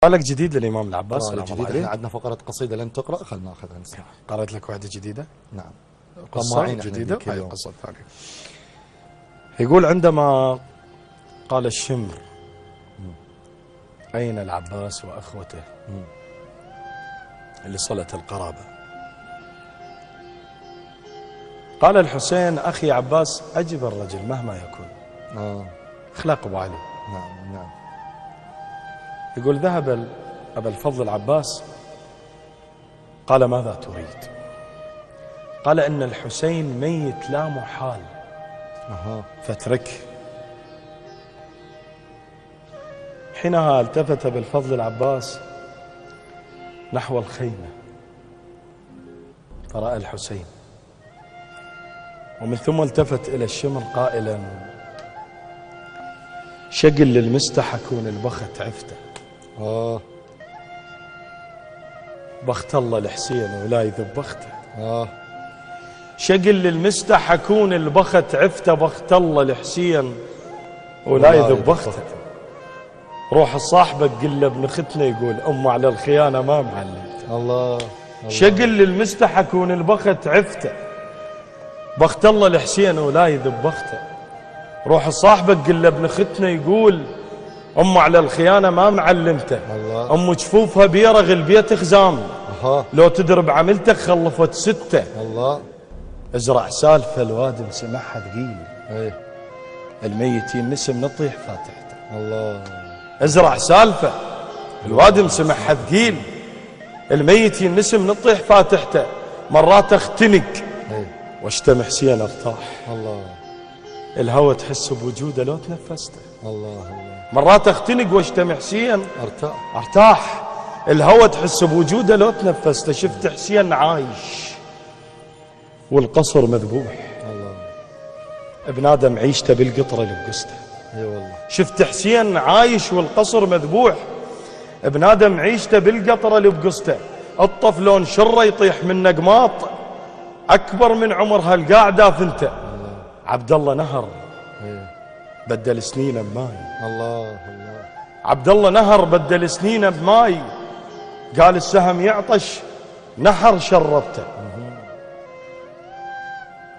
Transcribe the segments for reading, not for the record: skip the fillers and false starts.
قالك جديد للإمام العباس سلام الله جديد. عليه. احنا عندنا فقرة قصيدة لن تقرأ، خلنا ناخذها نسمع. قرأت لك واحدة جديدة، نعم، قصة جديدة وهي القصة الثانية. يقول عندما قال الشمر أين العباس وأخوته لصلة القرابة، قال الحسين أخي عباس أجب الرجل مهما يكون، أخلاق أبو علي. نعم نعم. يقول ذهب أبا الفضل العباس قال ماذا تريد؟ قال إن الحسين ميت لا محال فاتركه. حينها التفت بالفضل العباس نحو الخيمة فرأى الحسين، ومن ثم التفت إلى الشمر قائلا شقل للمستح أكون البخت عفته، بخت الله الحسين ولا يذب بخته. شقل للمستح أكون البخت عفته، بخت الله الحسين ولا يذب بخته. روح صاحبك قل له ابن ختنا يقول أمه على الخيانة ما معلمته. الله. شقل للمستح أكون البخت عفته، بخت الله الحسين ولا يذب بخته. روح صاحبك قل له ابن ختنا يقول أمه على الخيانة ما معلمته. أمه جفوفها بيرغ البيت خزام، لو تدرب عملتك خلفت ستة. الله. ازرع سالفة الوادم سمعها ثقيل، الميتين نسم نطيح فاتحته. الله. ازرع سالفة الوادم سمعها ثقيل، الميتين نسم نطيح فاتحته. مرات اختنق واشتم حسين ارتاح، الله. الهوى تحس بوجوده لو تنفسته. الله. مرات اختنق واشتم حسين ارتاح، الهوى تحس بوجوده لو تنفسته. شفت حسين عايش والقصر مذبوح، الله. ابن آدم عيشته بالقطرة اللي بقسته. اي والله. شفت حسين عايش والقصر مذبوح، ابن آدم عيشته بالقطرة اللي بقسته. الطف لون شره يطيح من قماط أكبر من عمر هالقاعدة فنته. عبد الله نهر بدل سنينه بماي. الله. عبد الله نهر بدل سنينه بماي، قال السهم يعطش نهر شربته.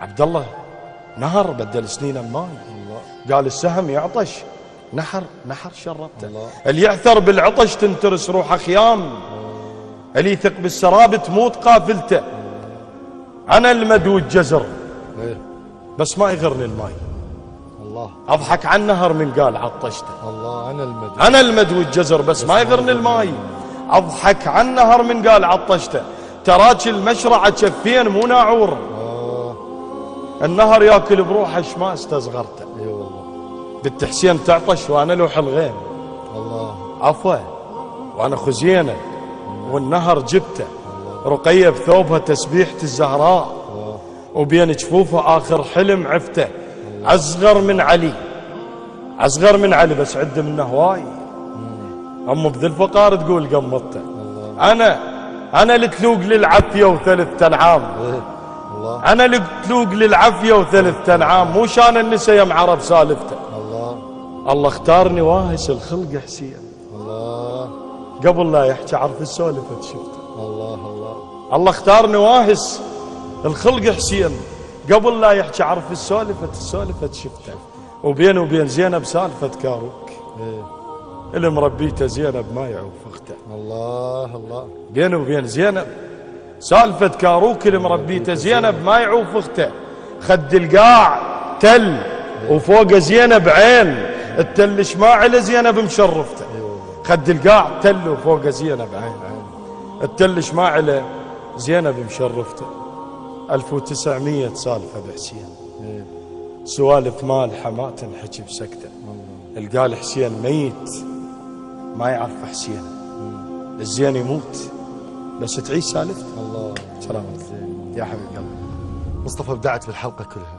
عبد الله نهر بدل سنينه بماي، قال السهم يعطش نحر شربته. اللي يعثر بالعطش تنترس روحه خيام، اللي يثق بالسراب تموت قافلته. انا المدود جزر بس ما يغرني الماي، الله. اضحك عن نهر من قال عطشته. الله. انا المدود جزر بس ما يغرني الماي، اضحك عن نهر من قال عطشته. تراك المشرعة شفين مو ناعور، النهر ياكل بروحه ما استصغرته. اي والله. بنت حسين تعطش وانا لوح الغيم. الله. عفوا وانا خزينه والنهر جبته. رقيه بثوبها تسبيحة الزهراء، وبين جفوفها اخر حلم عفته. اصغر من علي بس عد منه هواي. امه بذي الفقار تقول قمطته. انا اللي تلوق للعافيه وثلث انعام. انا اللي تلوق للعافيه وثلث انعام، مو شان النساء يا معرب سالفته. الله اختارني واهس الخلق حسين، الله. قبل لا يحكي عرف السولفة شفته. الله اختارني واهس الخلق حسين، قبل لا يحكي عرف السولفة شفته. وبينه وبين زينب سالفة كاروك، اللي مربيته زينب ما يعوف اخته. الله. بينه وبين زينب سالفة كاروك، اللي مربيته زينب ما يعوف اخته. خد القاع تل وفوق زينب عين، التل شماعل زينب مشرفته. خد القاع تل وفوق زينب عين، التل شماعل زينب مشرفته. 1900 سالفة بحسين، سوالف مالحة ما تنحكي بسكتة. القال حسين ميت ما يعرف حسين، الزين يموت بس تعيش سالفته. الله. سلام يا حبيب قلبي. مصطفى، ابدعت بالحلقة كلها.